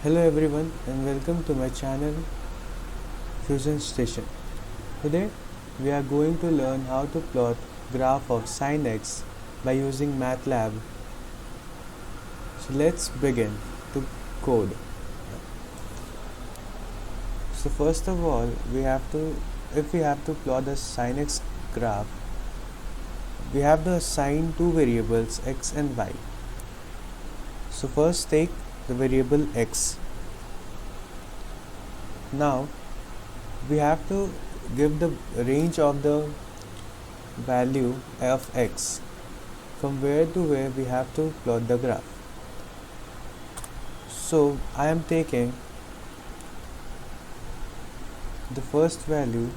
Hello everyone and welcome to my channel Fusion Station. Today we are going to learn how to plot graph of sin x by using Matlab. So let's begin to code. So first of all if we have to plot the sin x graph, we have to assign two variables x and y. So first take the variable x. Now we have to give the range of the value of x from where to where we have to plot the graph. So I am taking the first value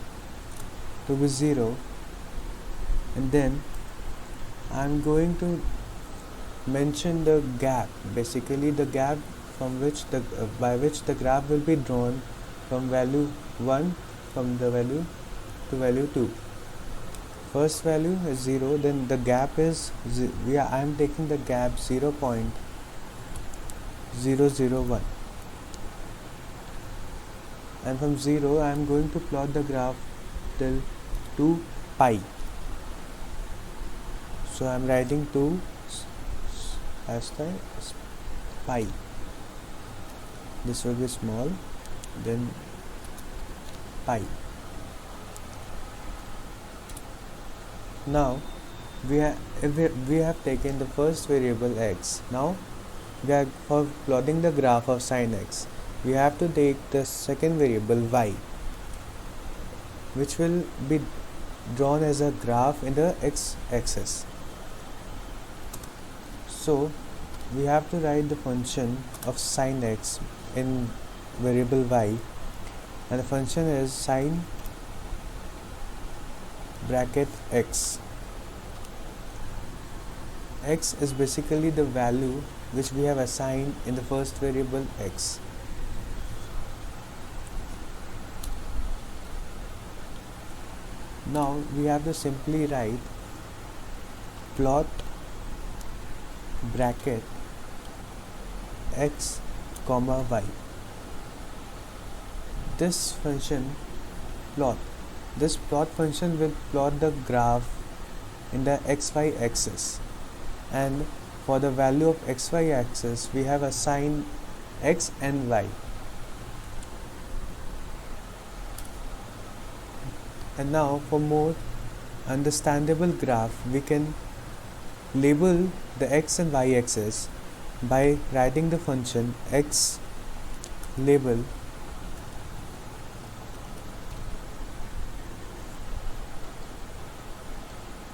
to be 0, and then I am going to mention the gap, basically the gap from which by which the graph will be drawn from value 1 from the value to value 2. First value is 0, then the gap is I am taking the gap 0.001, and from 0 I am going to plot the graph till 2 pi. So I am writing 2 as the pi. This will be small, then pi. Now we have taken the first variable x. Now for plotting the graph of sin x, we have to take the second variable y, which will be drawn as a graph in the x-axis. So we have to write the function of sin x in variable y, and the function is sin bracket x. X is basically the value which we have assigned in the first variable x. Now we have to simply write plot bracket x comma y. This plot function will plot the graph in the xy axis, and for the value of xy axis we have assigned x and y. And now for more understandable graph, we can label the x and y axis by writing the function x label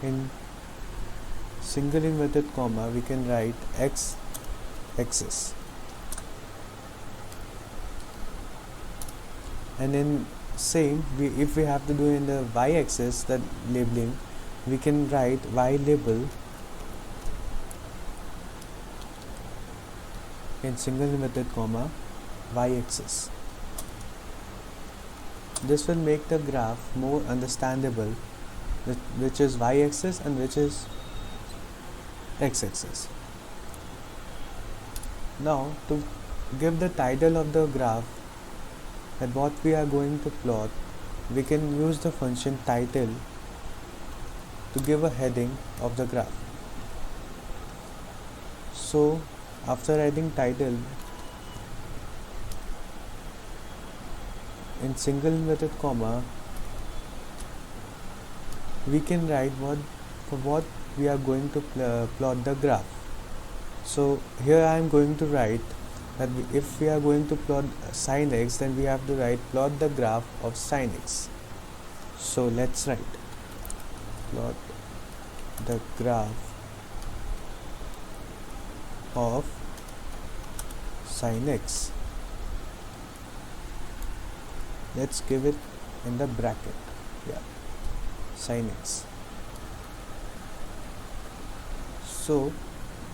in single inverted comma. We can write x axis, and in same if we have to do in the y axis that labeling, we can write y label in single inverted comma y axis. This will make the graph more understandable, which is y axis and which is x axis. Now to give the title of the graph and what we are going to plot, we can use the function title to give a heading of the graph. So after writing title in single inverted comma, we can write what we are going to plot the graph. So here I am going to write that if we are going to plot sin x, then we have to write plot the graph of sin x. So let's write plot the graph of sin x. Let's give it in the bracket, sin x. So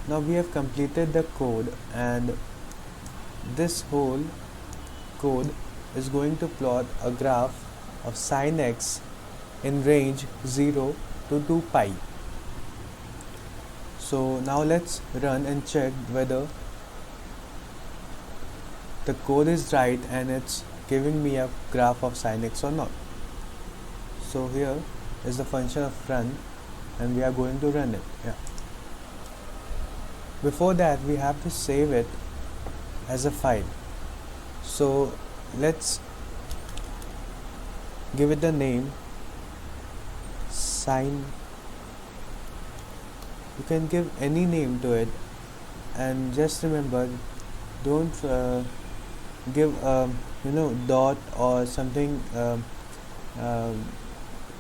now we have completed the code, and this whole code is going to plot a graph of sin x in range 0 to 2 pi. So now let's run and check whether the code is right and it's giving me a graph of sin x or not. So here is the function of run, and we are going to run it. Before that, we have to save it as a file. So let's give it the name sin. You can give any name to it, and just remember, don't give dot or something,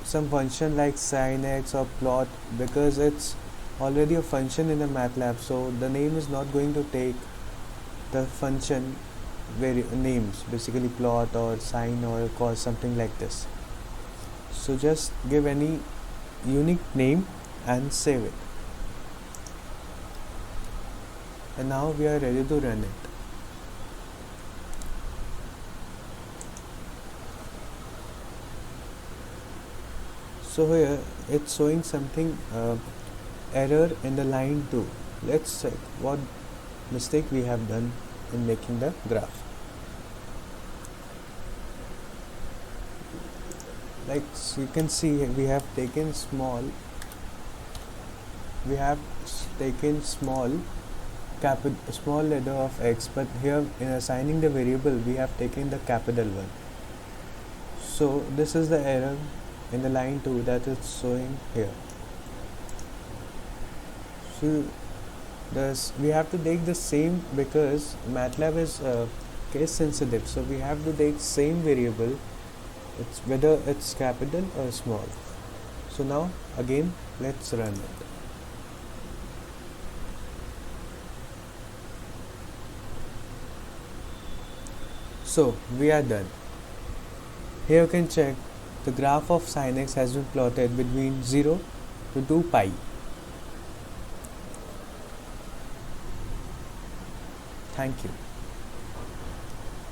some function like sin x or plot, because it's already a function in the Matlab, so the name is not going to take the function names, basically plot or sine or cos, something like this. So just give any unique name and save it. And now we are ready to run it. So here it's showing something error in the line 2. Let's check what mistake we have done in making the graph. Like you can see, we have taken small small letter of x, but here in assigning the variable we have taken the capital one. So this is the error in the line 2 that is showing here. So we have to take the same, because MATLAB is case sensitive, so we have to take same variable, it's whether it's capital or small. So now again let's run it. So we are done. Here you can check the graph of sin x has been plotted between 0 to 2 pi. Thank you.